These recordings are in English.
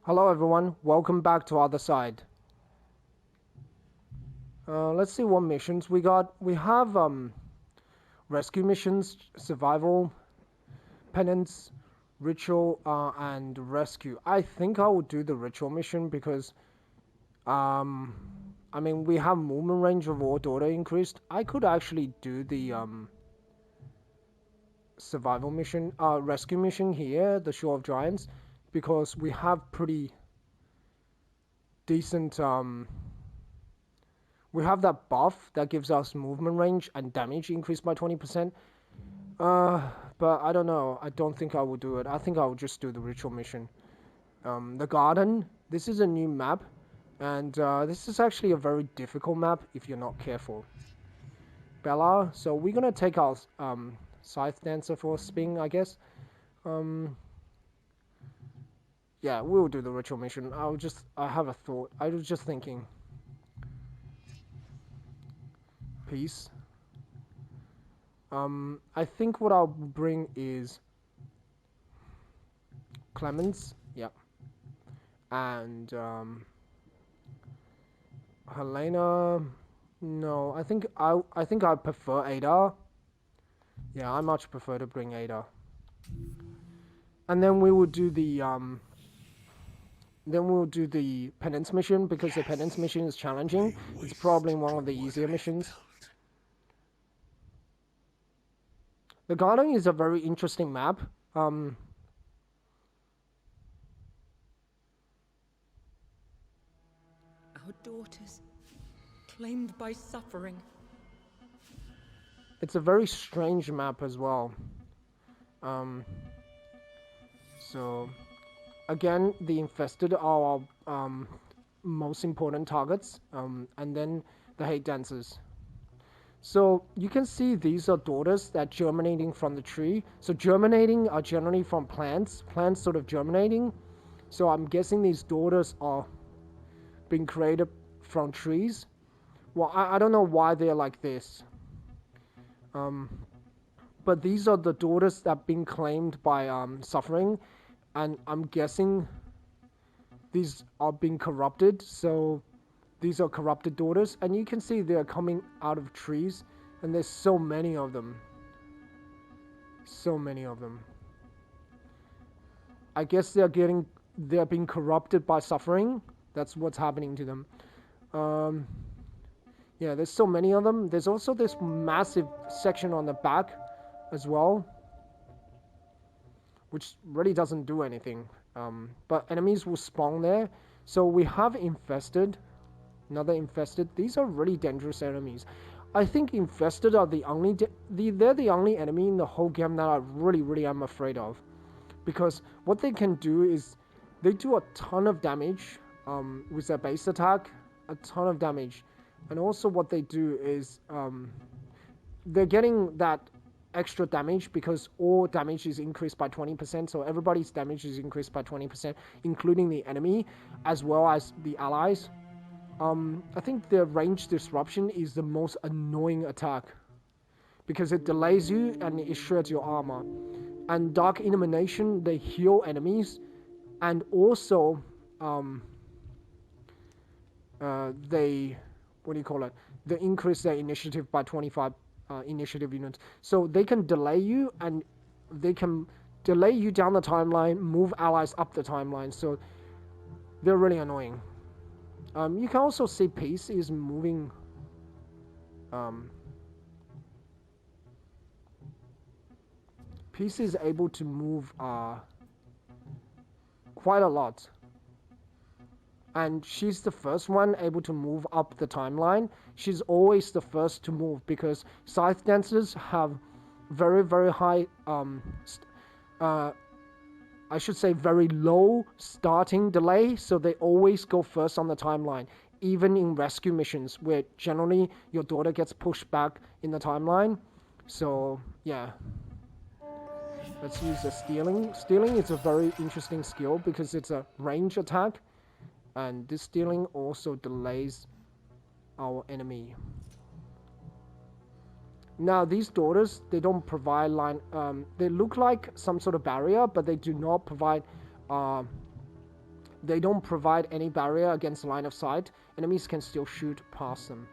Hello everyone, welcome back to Othercide. Let's see what missions we got. We have rescue missions, survival, penance, ritual, and rescue. I think I will do the ritual mission because I mean we have movement range of all daughter increased. I could actually do the survival mission, rescue mission here, the Shore of Giants, because we have pretty decent we have that buff that gives us movement range and damage increased by 20%. But I don't know. I don't think I will do it. I think I will just do the ritual mission. The garden. This is a new map, and this is actually a very difficult map if you're not careful. Bella. So we're gonna take our scythe dancer for a spin, I guess. Yeah, we'll do the ritual mission. I have a thought. I was just thinking. Peace. I think what I'll bring is Clemens, yeah, and Helena. No, I think I prefer Ada. Yeah, I much prefer to bring Ada. And then we will do the penance mission because the penance mission is challenging. It's probably one of the easier missions. The garden is a very interesting map. Our daughters, claimed by suffering. It's a very strange map as well. So, again, the infested are our most important targets, and then the hate dancers. So you can see these are daughters that germinating from the tree. So germinating are generally from plants sort of germinating. So I'm guessing these daughters are being created from trees. Well, I don't know why they're like this. But these are the daughters that have been claimed by suffering, and I'm guessing these are being corrupted. So these are corrupted daughters, and you can see they're coming out of trees, and there's so many of them. So many of them. I guess they're being corrupted by suffering. That's what's happening to them. Yeah, there's so many of them. There's also this massive section on the back as well, which really doesn't do anything. But enemies will spawn there. So we have infested. Another infested. These are really dangerous enemies. I think infested are the only they're the only enemy in the whole game that I really am afraid of, because what they can do is they do a ton of damage with their base attack, a ton of damage, and also what they do is they're getting that extra damage because all damage is increased by 20%, so everybody's damage is increased by 20%, including the enemy as well as the allies. I think the range disruption is the most annoying attack because it delays you and it shreds your armor. And Dark Illumination, they heal enemies, and also they they increase their initiative by 25 initiative units. So they can delay you, and they can delay you down the timeline, move allies up the timeline. So they're really annoying. You can also see Peace is moving. Peace is able to move quite a lot. And she's the first one able to move up the timeline. She's always the first to move because scythe dancers have very high I should say very low starting delay, so they always go first on the timeline, even in rescue missions where generally your daughter gets pushed back in the timeline. So yeah, let's use the stealing. Stealing is a very interesting skill because it's a range attack, and this stealing also delays our enemy. Now these daughters, they don't provide line. They look like some sort of barrier, but they do not provide they don't provide any barrier against line of sight. Enemies can still shoot past them.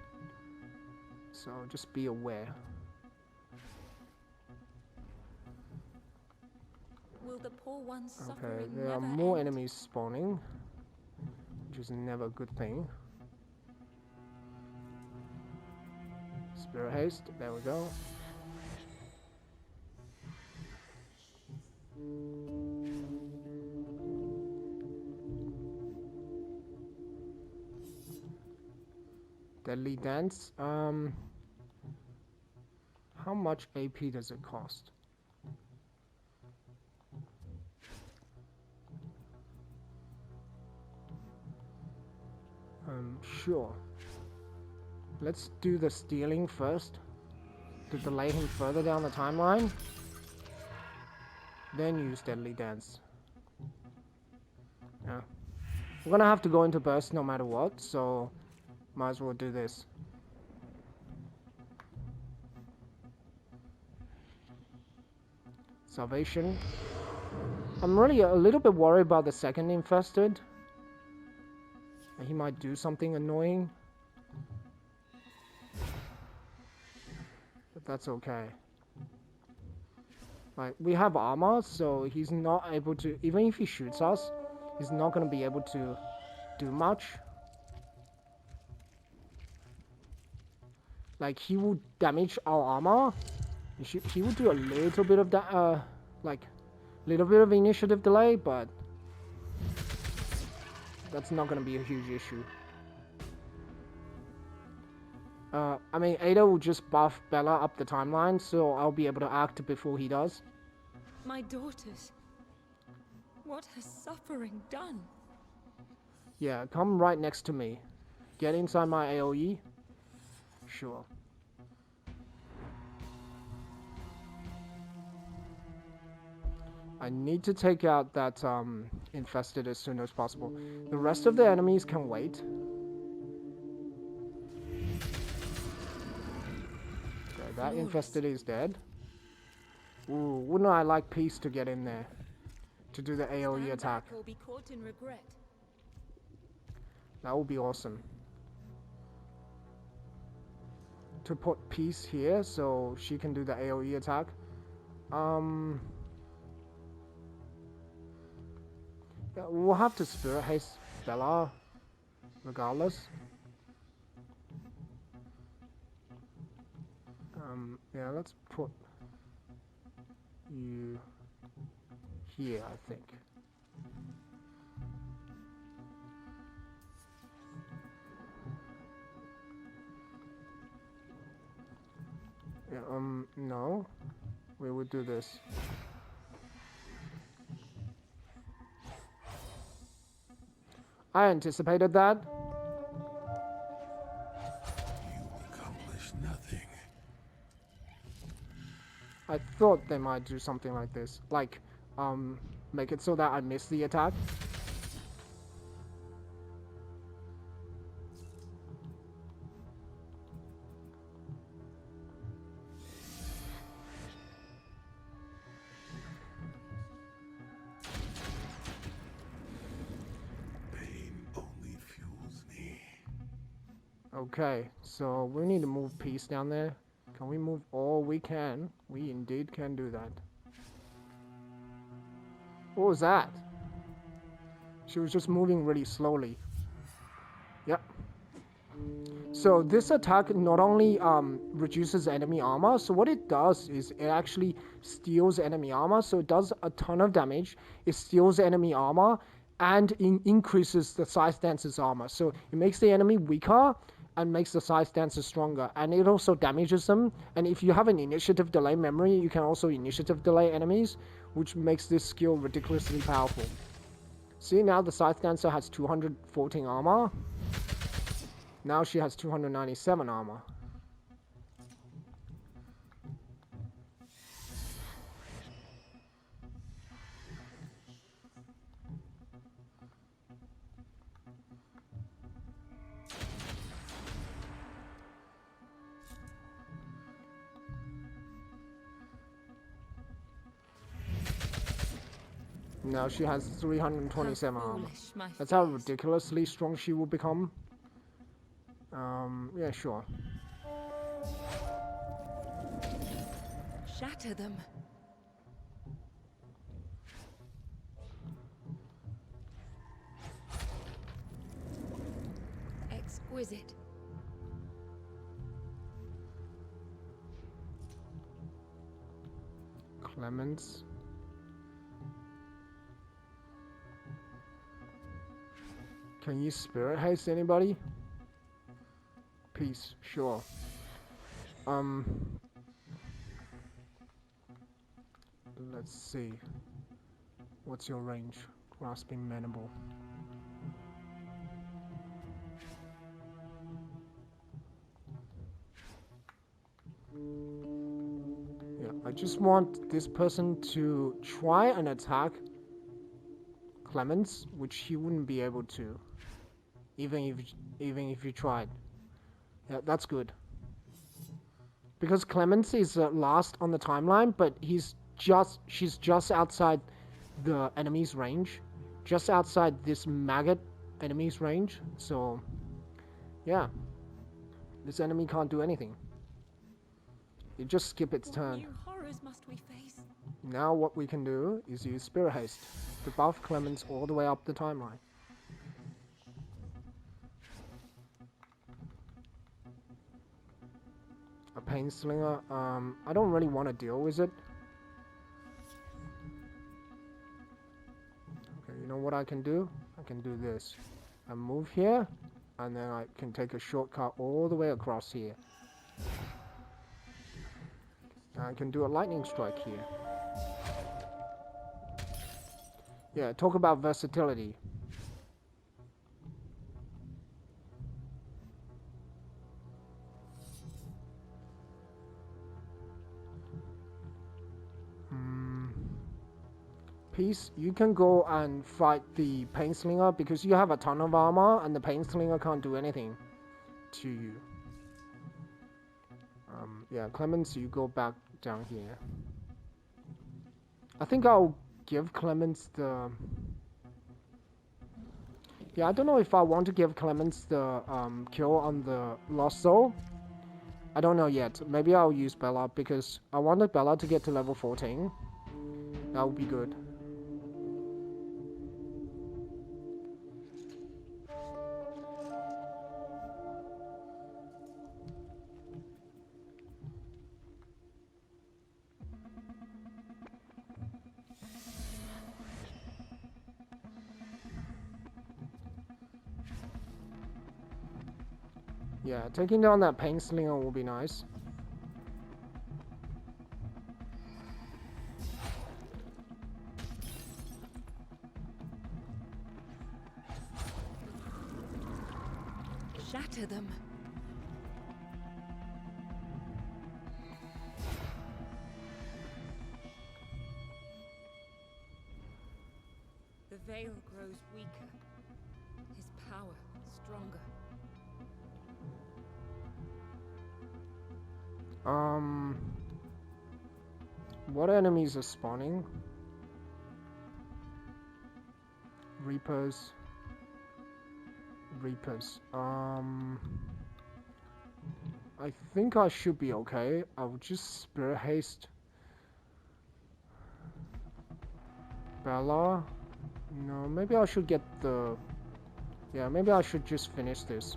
So just be aware. Will the poor one's Okay, suffering there are never more end? enemies spawning, which is never a good thing. Spirit haste, there we go. Deadly Dance. How much AP does it cost? Sure. Let's do the stealing first to delay him further down the timeline. Then use Deadly Dance. Yeah. We're gonna have to go into burst no matter what, so might as well do this. Salvation. I'm really a little bit worried about the second infested. He might do something annoying. But that's okay. Like, we have armor, so he's not able to, even if he shoots us, he's not gonna be able to do much. Like, he will damage our armor. He will do a little bit of that, like, little bit of initiative delay, but that's not gonna be a huge issue. I mean, Ada will just buff Bella up the timeline, so I'll be able to act before he does. My daughters. What has suffering done? Yeah, come right next to me. Get inside my AoE. Sure. I need to take out that infested as soon as possible. The rest of the enemies can wait. Okay, that infested is dead. Ooh, wouldn't I like Peace to get in there to do the AoE attack? Or be caught in regret. That would be awesome. To put Peace here so she can do the AoE attack. Yeah, we'll have to Spirit Haste Bella regardless. Yeah, let's put you here, I think. Yeah, no. We would do this. I anticipated that. You accomplish nothing. I thought they might do something like this. Like, make it so that I miss the attack. Pain only fuels me. Okay, so we need to move Peace down there. Can we move all we can? We indeed can do that. What was that? She was just moving really slowly. Yep. So this attack not only reduces enemy armor, so what it does is it actually steals enemy armor, so it does a ton of damage. It steals enemy armor and increases the Scythe Dancer's armor. So it makes the enemy weaker and makes the Scythe Dancer stronger, and it also damages them. And if you have an initiative delay memory, you can also initiative delay enemies, which makes this skill ridiculously powerful. See, now the Scythe Dancer has 214 armor. Now she has 297 armor. Now she has 327 How armor. foolish my That's how fears. ridiculously strong she will become. Yeah, sure. Shatter them. Exquisite. Clemens. Can you spirit haste anybody? Peace, sure. Let's see. What's your range? Grasping mandible. Yeah, I just want this person to try and attack Clemens, which he wouldn't be able to, even if you tried. Yeah, that's good. Because Clemens is last on the timeline, but she's just outside the enemy's range, just outside this maggot enemy's range. So, yeah, this enemy can't do anything. You just skip its What turn. new horrors must we face? Now what we can do is use Spirit Haste to buff Clemens all the way up the timeline. A Pain Slinger, I don't really want to deal with it. Okay, you know what I can do? I can do this. I move here, and then I can take a shortcut all the way across here. I can do a lightning strike here. Yeah, talk about versatility. Peace, you can go and fight the Pain Slinger because you have a ton of armor and the Pain Slinger can't do anything to you. Yeah, Clemens, you go back down here. I think I'll give Clemens the... Yeah, I don't know if I want to give Clemens the kill on the Lost Soul. I don't know yet. Maybe I'll use Bella because I wanted Bella to get to level 14. That would be good. Yeah, taking down that Pain Slinger will be nice. Shatter them. The veil grows weaker. His power stronger. What enemies are spawning? Reapers. I think I should be okay. I'll just Spirit Haste Bella. No, maybe I should get the... Yeah, maybe I should just finish this.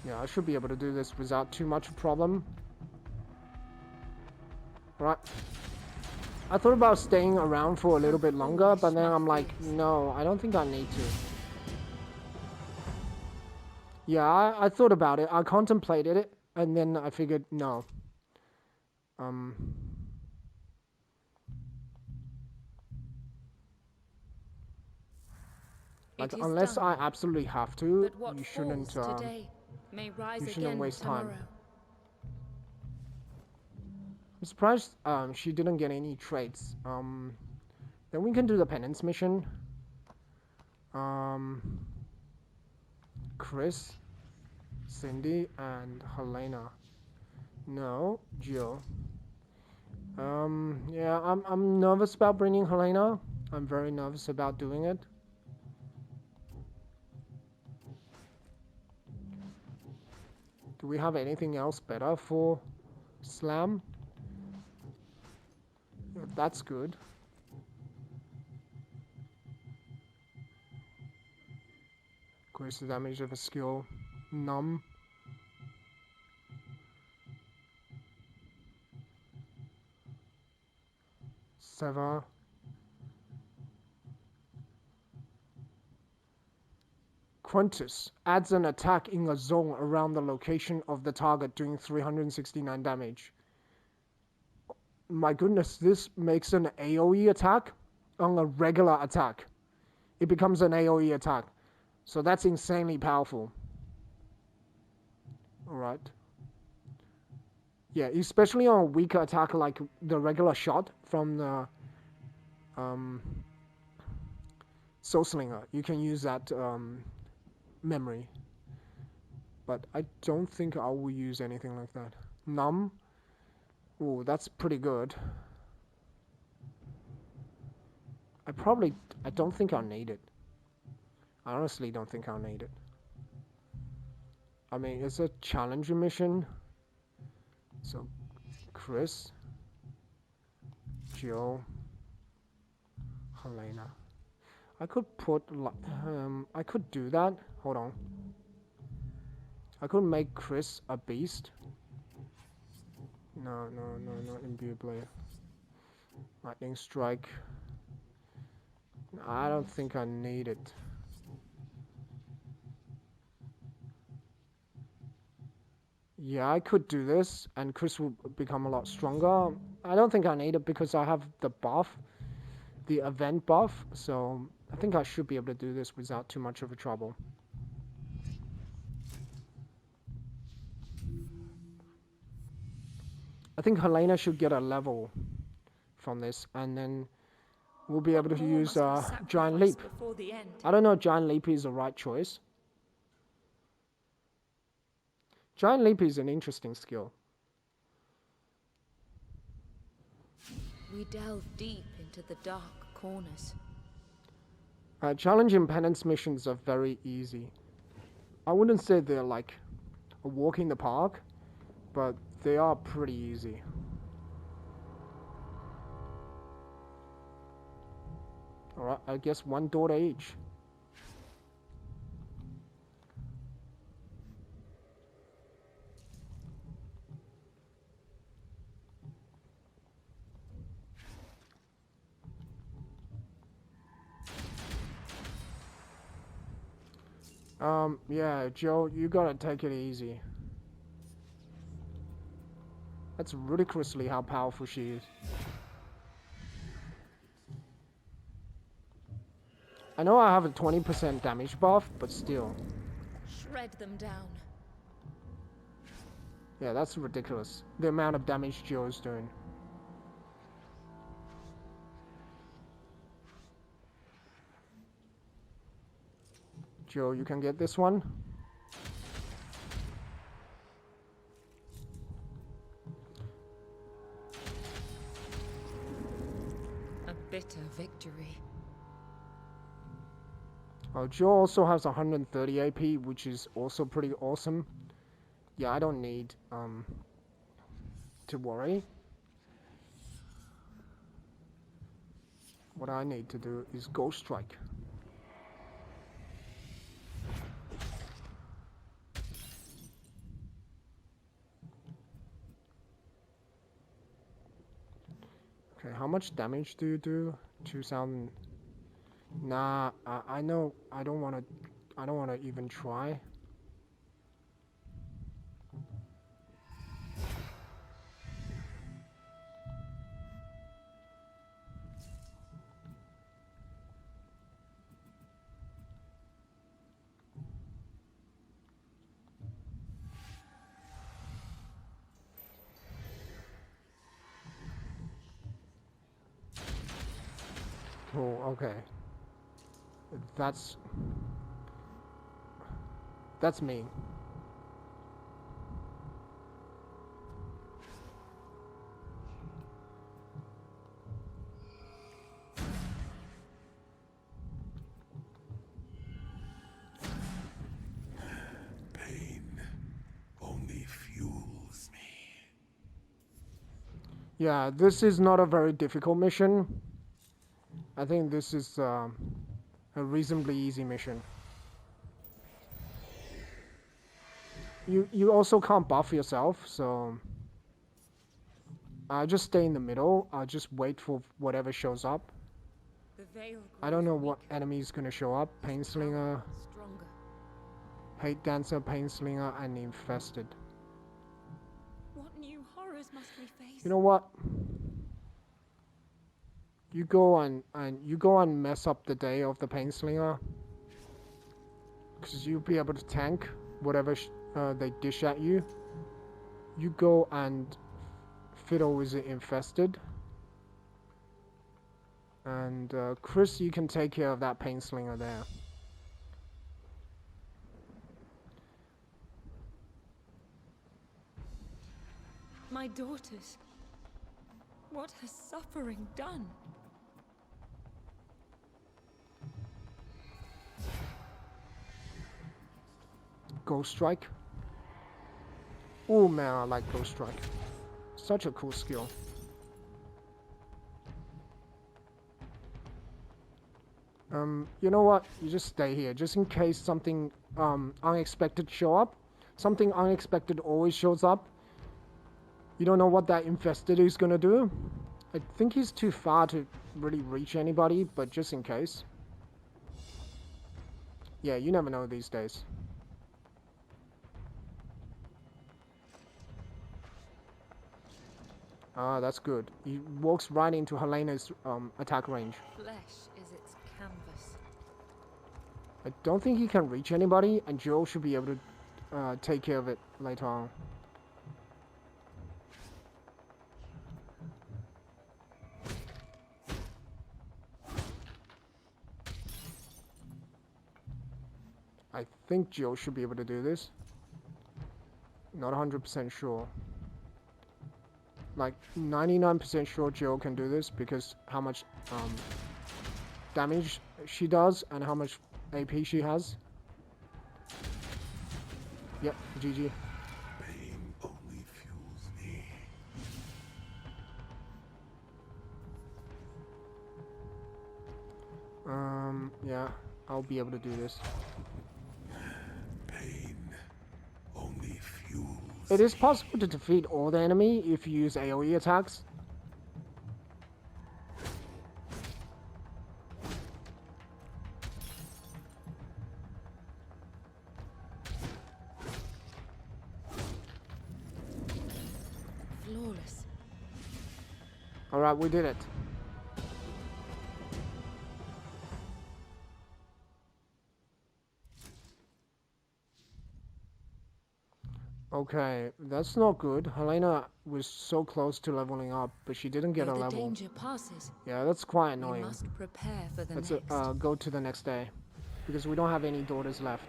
Yeah, I should be able to do this without too much problem. Right. I thought about staying around for a little bit longer, but then I'm like, no, I don't think I need to. Yeah, I thought about it. I contemplated it, and then I figured, no. Like, unless I absolutely have to, you shouldn't, may you shouldn't waste time. tomorrow. I'm surprised she didn't get any traits. Then we can do the Penance mission. Chris. Cindy and Helena. No, Jill. Yeah, I'm nervous about bringing Helena. I'm very nervous about doing it. Do we have anything else better for Slam? Yeah, that's good. Increase the damage of a skill. Numb. Sever. Quintus adds an attack in a zone around the location of the target, doing 369 damage. My goodness, this makes an AoE attack on a regular attack. It becomes an AoE attack. So that's insanely powerful. Alright. Yeah, especially on a weaker attack like the regular shot from the Soul Slinger. You can use that memory. But I don't think I will use anything like that. Numb. Ooh, that's pretty good. I don't think I'll need it. I honestly don't think I'll need it. I mean, it's a challenging mission. So, Chris, Jill, Helena. I could put, I could do that. Hold on. I could make Chris a beast. No, Imbue Blade. Lightning Strike. I don't think I need it. Yeah, I could do this, and Chris will become a lot stronger. I don't think I need it because I have the buff, the event buff, so I think I should be able to do this without too much of a trouble. I think Helena should get a level from this, and then we'll be able to use Giant Leap. I don't know if Giant Leap is the right choice. Giant Leap is an interesting skill. We delve deep into the dark corners. Challenging Penance missions are very easy. I wouldn't say they're like a walk in the park, but they are pretty easy. Alright, I guess one daughter each. Yeah, Joe, you gotta take it easy. That's ridiculously how powerful she is. I know I have a 20% damage buff, but still. Shred them down. Yeah, that's ridiculous. The amount of damage Joe is doing. Joe, you can get this one. A bitter victory. Joe also has 130 AP, which is also pretty awesome. Yeah, I don't need to worry. What I need to do is Ghost Strike. Okay, how much damage do you do? 2,000. Nah, I know. I don't wanna even try. Oh, okay. That's me. Yeah, this is not a very difficult mission. I think this is a reasonably easy mission. You also can't buff yourself, so just stay in the middle. I'll just wait for whatever shows up. The veil I don't know grows what weaker, enemy is gonna show up. Pain its power Slinger, stronger. Hate Dancer, Pain Slinger, and Infested. What new horrors must we face? You know what? You go and mess up the day of the Pain Slinger, because you'll be able to tank whatever they dish at you. You go and fiddle with the Infested. And Chris, you can take care of that Pain Slinger there. My daughters. What has suffering done? Ghost Strike. Oh man, I like Ghost Strike. Such a cool skill. You know what? You just stay here, just in case something unexpected show up. Something unexpected always shows up. You don't know what that Infested is gonna do. I think he's too far to really reach anybody, but just in case. Yeah, you never know these days. Ah, that's good. He walks right into Helena's attack range. Flesh is its canvas. I don't think he can reach anybody, and Joe should be able to take care of it later on. I think Joe should be able to do this. Not 100% sure. Like 99% sure Joe can do this because how much damage she does and how much AP she has. Yep, GG. Pain only fuels me. Yeah, I'll be able to do this. Pain only fuels. It is possible to defeat all the enemy if you use AoE attacks. Flawless. Alright, we did it. Okay, that's not good. Helena was so close to leveling up, but she didn't get Though a the level. danger passes, Yeah, that's quite we annoying. must prepare for the Let's next. go to the next day, because we don't have any daughters left.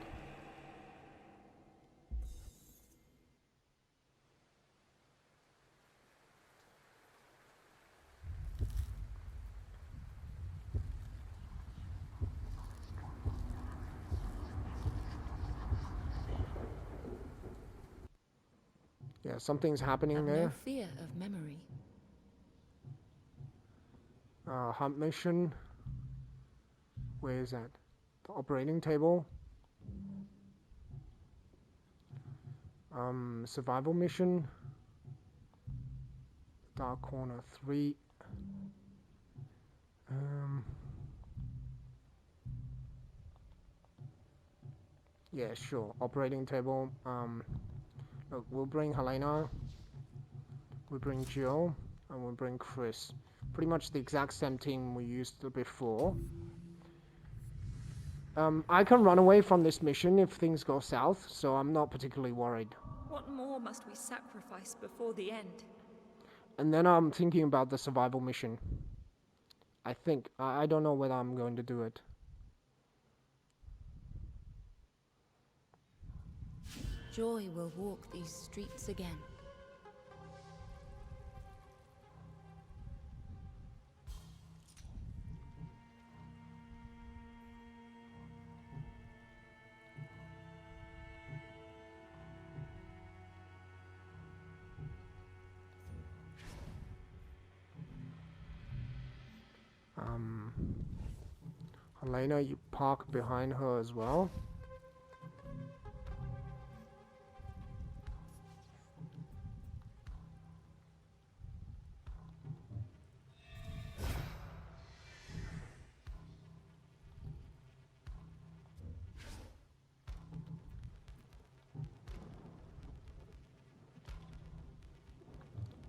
Yeah, something's happening Have there. no fear of memory. Hunt mission. Where is that? The operating table. Survival mission. Dark corner 3. Yeah, sure. Operating table. Look, we'll bring Helena. We'll bring Jill. And we'll bring Chris. Pretty much the exact same team we used before. I can run away from this mission if things go south, so I'm not particularly worried. What more must we sacrifice before the end? And then I'm thinking about the survival mission. I think. I don't know whether I'm going to do it. Joy will walk these streets again. Helena, you park behind her as well.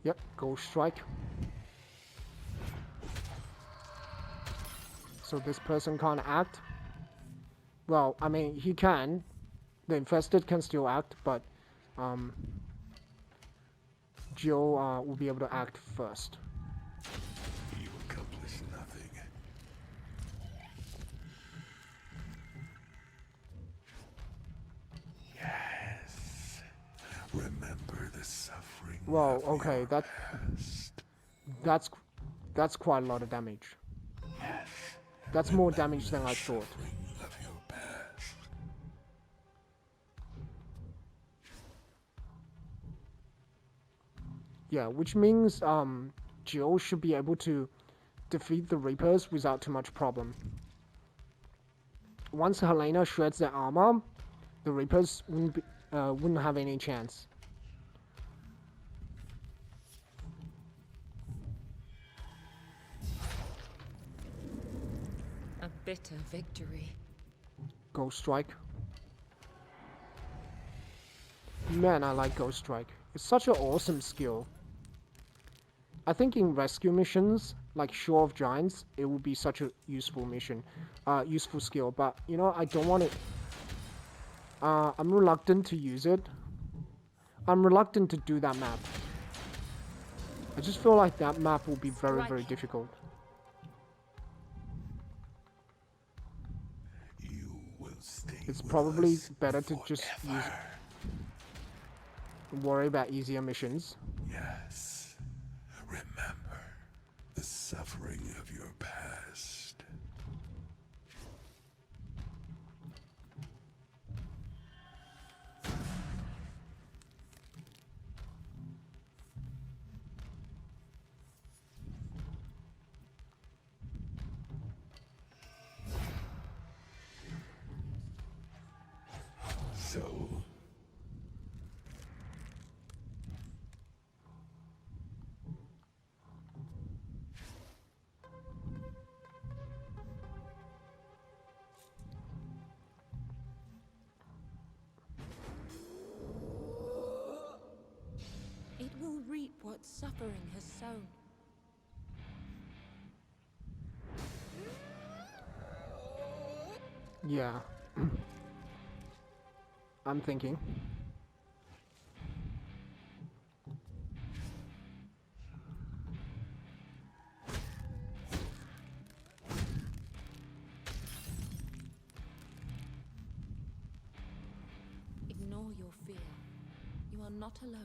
Yep, Ghost Strike. So this person can't act. Well, I mean, he can. The infested can still act, but Joe will be able to act first. You accomplish nothing. Yes. Remember the suffering. Well, of okay, your past. that's quite a lot of damage. Yes. That's more damage than I thought. Suffering of your past. Yeah, which means Joe should be able to defeat the Reapers without too much problem. Once Helena shreds their armor, the Reapers wouldn't have any chance. A bitter victory. Ghost Strike. Man, I like Ghost Strike. It's such an awesome skill. I think in rescue missions, like Shore of Giants, it would be such a useful mission, useful skill. But you know, I don't want it. I'm reluctant to use it. I'm reluctant to do that map. I just feel like that map will be very, very difficult. You will stay It's with probably us better to just worry about easier missions. Yes. Remember the suffering of your past. So, It will reap what suffering has sown. Yeah. I'm thinking. Ignore your fear. You are not alone.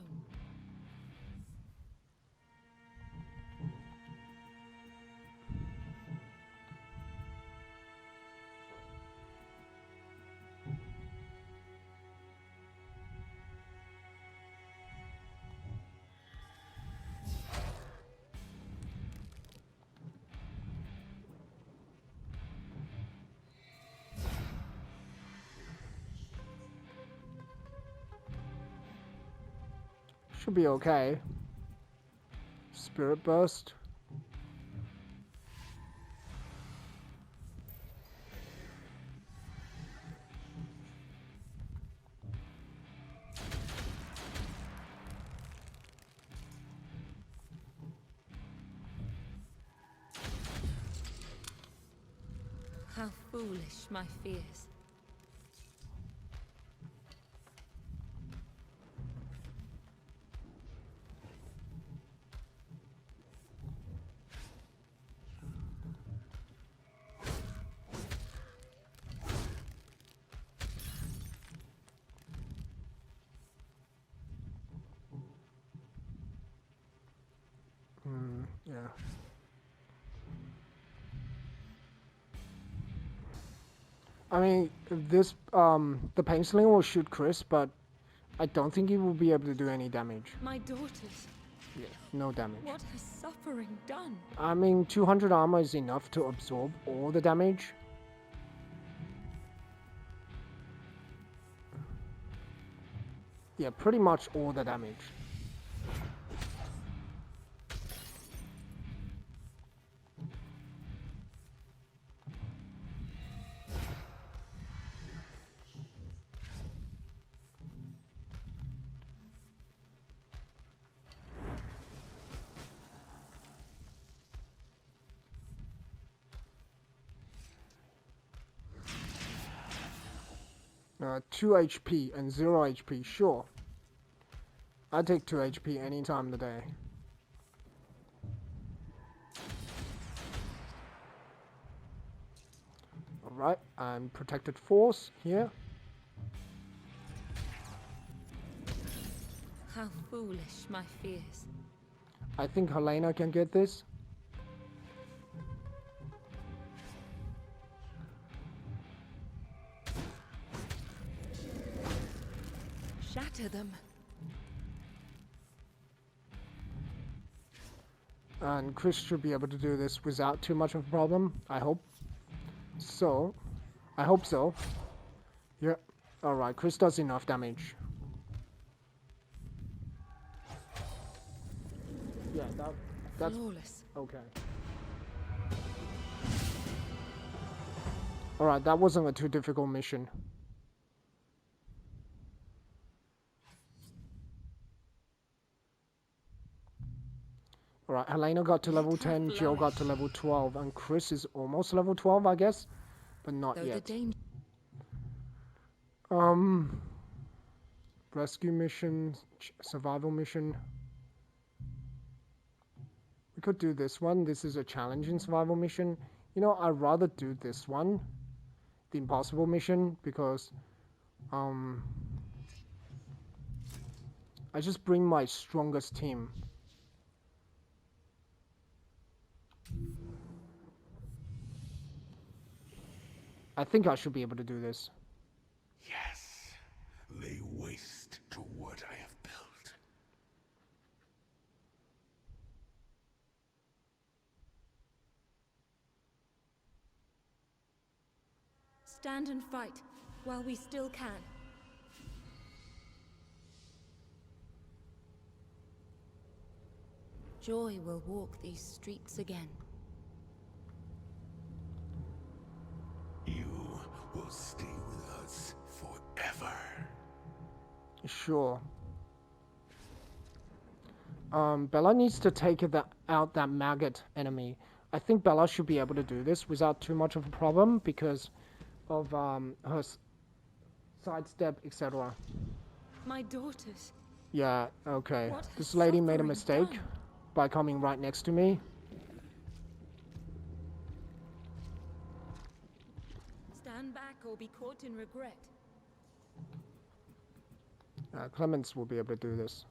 Should be okay. Spirit Burst. How foolish my fears. Yeah. I mean, this the pain sling will shoot Chris, but I don't think he will be able to do any damage. My daughters. Yeah, no damage. What has suffering done? I mean, 200 armor is enough to absorb all the damage. Yeah, pretty much all the damage. Uh, 2 HP and 0 HP, sure. I take 2 HP any time of the day. Alright, and protected force here. How foolish my fears. I think Helena can get this. Shatter them. And Chris should be able to do this without too much of a problem, I hope. So, I hope so. Yeah, alright, Chris does enough damage. Yeah, that's Flawless. okay. Alright, that wasn't a too difficult mission. Alright, Helena got to level 10, Jill got to level 12, and Chris is almost level 12, I guess, but not yet. Rescue mission, survival mission. We could do this one. This is a challenging survival mission. You know, I'd rather do this one, the impossible mission, because I just bring my strongest team. I think I should be able to do this. Yes. Lay waste to what I have built. Stand and fight while we still can. Joy will walk these streets again. You will stay with us forever. Sure. Bella needs to take out that maggot enemy. I think Bella should be able to do this without too much of a problem because of her sidestep, etc. My daughters. Yeah, okay. What has This lady made a suffering mistake done? by coming right next to me. Stand back or be caught in regret. Clemens will be able to do this.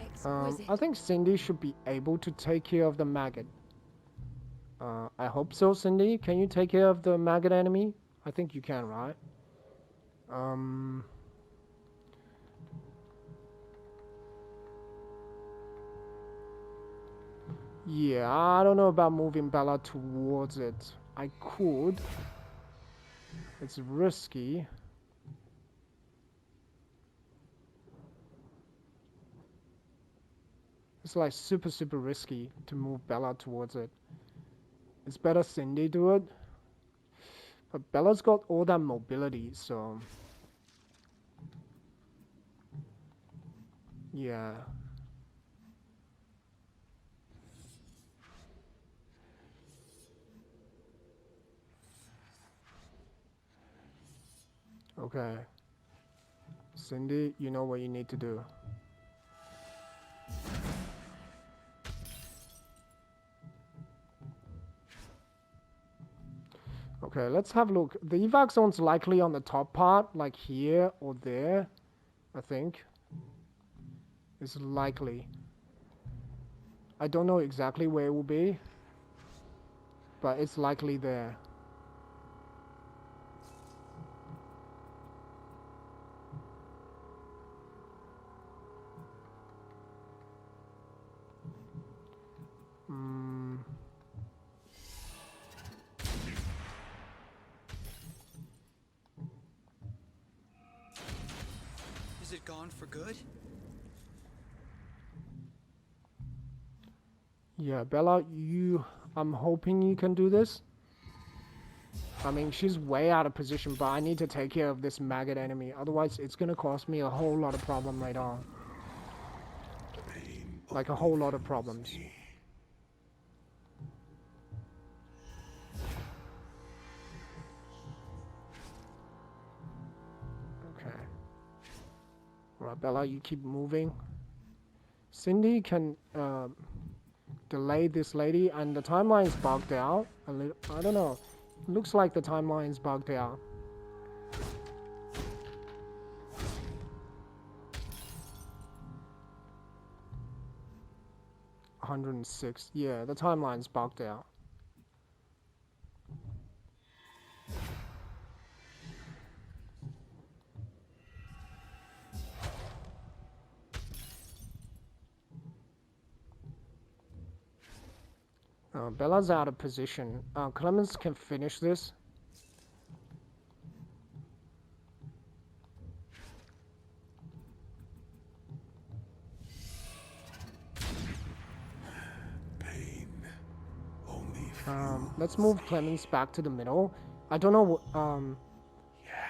Exquisite. I think Cindy should be able to take care of the maggot. I hope so, Cindy. Can you take care of the maggot enemy? I think you can, right? Yeah, I don't know about moving Bella towards it. I could. It's risky. It's like super risky to move Bella towards it. It's better Cindy do it. But Bella's got all that mobility, so... yeah. Okay. Cindy, you know what you need to do. Okay, let's have a look. The evac zone's likely on the top part, like here or there, I think. It's likely. I don't know exactly where it will be, but it's likely there. it gone for good? Yeah, Bella, I'm hoping you can do this. I mean, she's way out of position, but I need to take care of this maggot enemy. Otherwise, it's gonna cost me a whole lot of problem later on. Like a whole lot of problems. Okay. Alright, Bella, you keep moving. Cindy can delay this lady, and the timeline's bugged out. I don't know. Looks like the timeline's bugged out. $106. Yeah, the timeline's bugged out. Bella's out of position. Clemens can finish this. Pain. Only Let's move Clemens back to the middle. I don't know.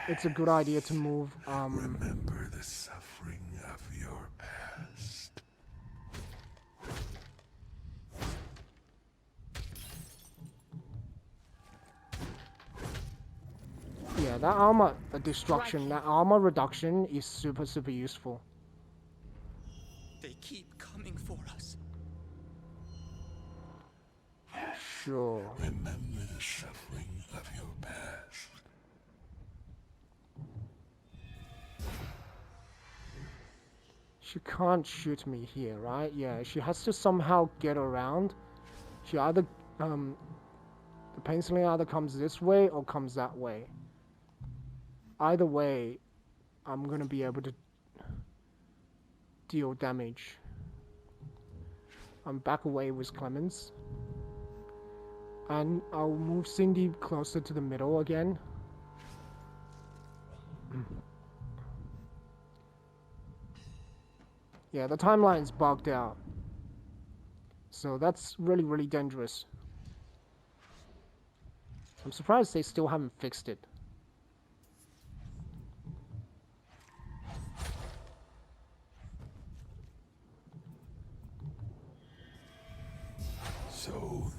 It's a good idea to move. remember the suffering of your past. Yeah, that armor destruction, that armor reduction is super useful. They keep coming for us. Sure. Remember the suffering of your past. She can't shoot me here, right? Yeah, she has to somehow get around. She either the penciling either comes this way or comes that way. Either way, I'm gonna be able to deal damage. I'm back away with Clemens. And I'll move Cindy closer to the middle again. Yeah, the timeline's bugged out. So that's really dangerous. I'm surprised they still haven't fixed it. So,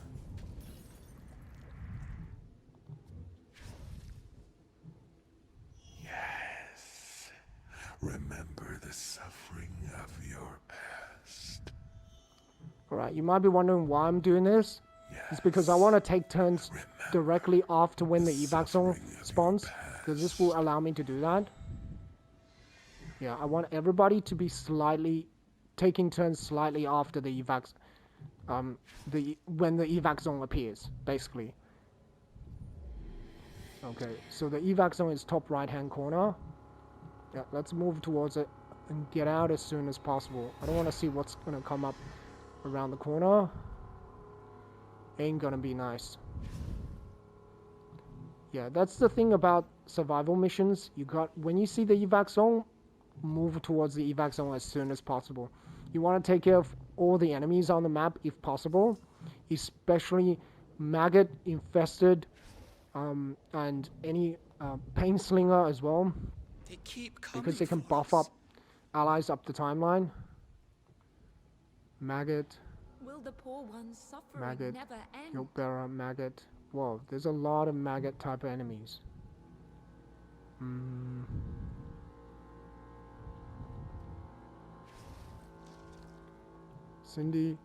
yes, remember the suffering of your past. Alright, you might be wondering why I'm doing this. It's because I want to take turns directly after when the evac zone spawns, because this will allow me to do that. Yeah, I want everybody to be taking turns slightly after the evac, when the evac zone appears, basically. Okay, so the evac zone is top right hand corner. Yeah, let's move towards it and get out as soon as possible. I don't want to see what's gonna come up around the corner. Ain't gonna be nice. Yeah, that's the thing about survival missions. When you see the evac zone, move towards the evac zone as soon as possible. You want to take care of all the enemies on the map if possible, especially maggot infested, and any pain slinger as well, They keep coming because they can for buff us. up allies up the timeline. Maggot, Will the poor one's suffering maggot, never end? yoke bearer, maggot. Whoa, there's a lot of maggot type of enemies. Cindy,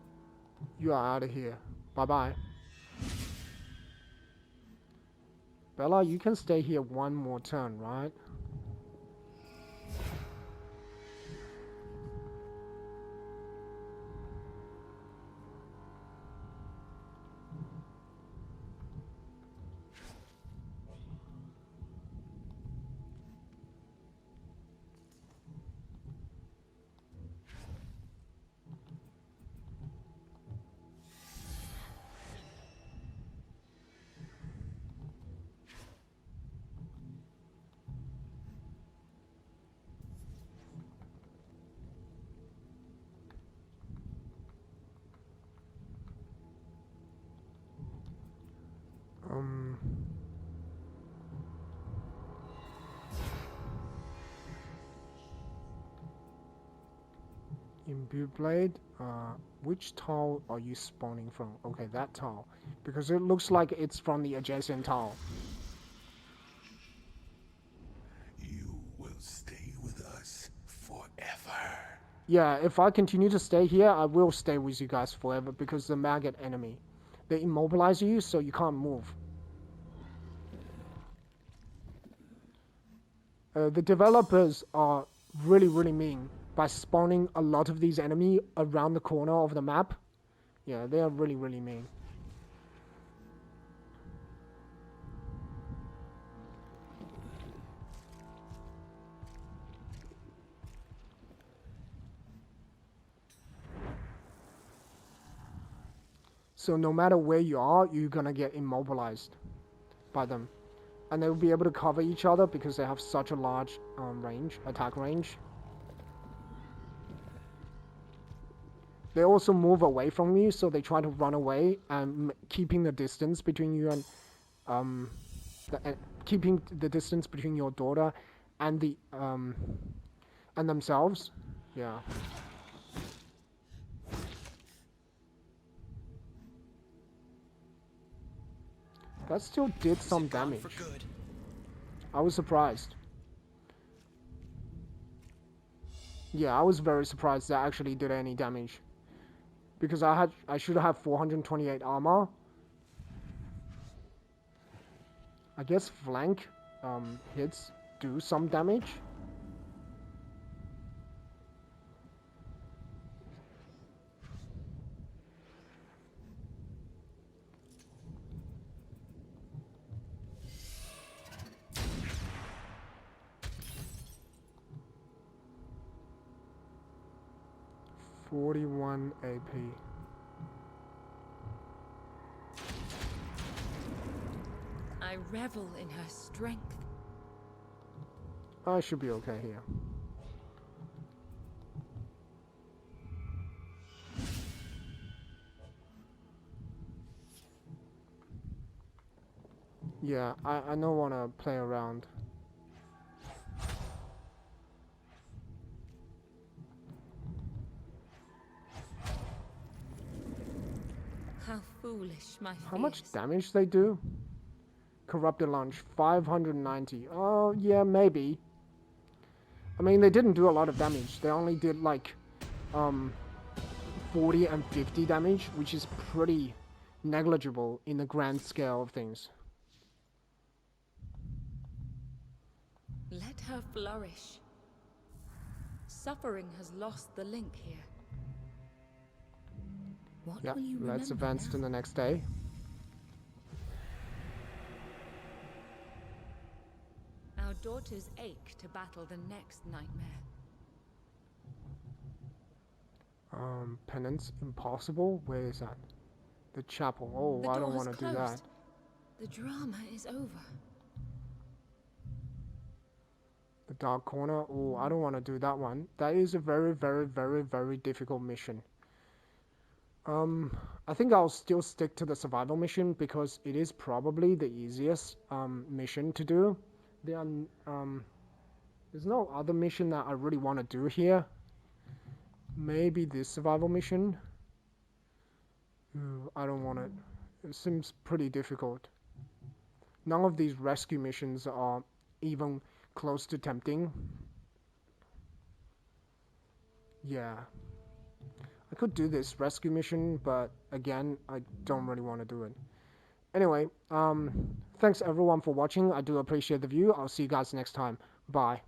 you are out of here. Bye-bye. Bella, you can stay here one more turn, right? Imbued blade. Which tile are you spawning from? Okay, that tile, because it looks like it's from the adjacent tile. You will stay with us forever. Yeah, if I continue to stay here, I will stay with you guys forever because the maggot enemy, they immobilize you so you can't move. The developers are really mean by spawning a lot of these enemies around the corner of the map. Yeah, they are really mean. So no matter where you are, you're gonna get immobilized by them. And they'll be able to cover each other because they have such a large attack range. They also move away from you, so they try to run away and keeping the distance between you and keeping the distance between your daughter and the and themselves. Yeah. That still did some damage. For good? I was surprised. Yeah, I was very surprised that actually did any damage. Because I should have 428 armor. I guess flank hits do some damage. $41 AP. I revel in her strength. I should be okay here. Yeah, I don't want to play around. How foolish my How much fears. damage they do? Corrupted launch, 590. Oh, yeah, maybe. I mean, they didn't do a lot of damage. They only did like 40 and 50 damage, which is pretty negligible in the grand scale of things. Let her flourish. Suffering has lost the link here. What Yeah, will you let's remember advance to now? the next day. Our daughters ache to battle the next nightmare. Penance, impossible? Where is that? The chapel. Oh, The I door don't has want to do that. closed. The drama is over. The dark corner. Oh, I don't want to do that one. That is a very difficult mission. I think I'll still stick to the survival mission because it is probably the easiest mission to do. There are there's no other mission that I really want to do here. Maybe this survival mission. Ooh, I don't want it. It seems pretty difficult. None of these rescue missions are even close to tempting. Yeah. I could do this rescue mission, but again, I don't really want to do it. Anyway, thanks everyone for watching. I do appreciate the view. I'll see you guys next time. Bye.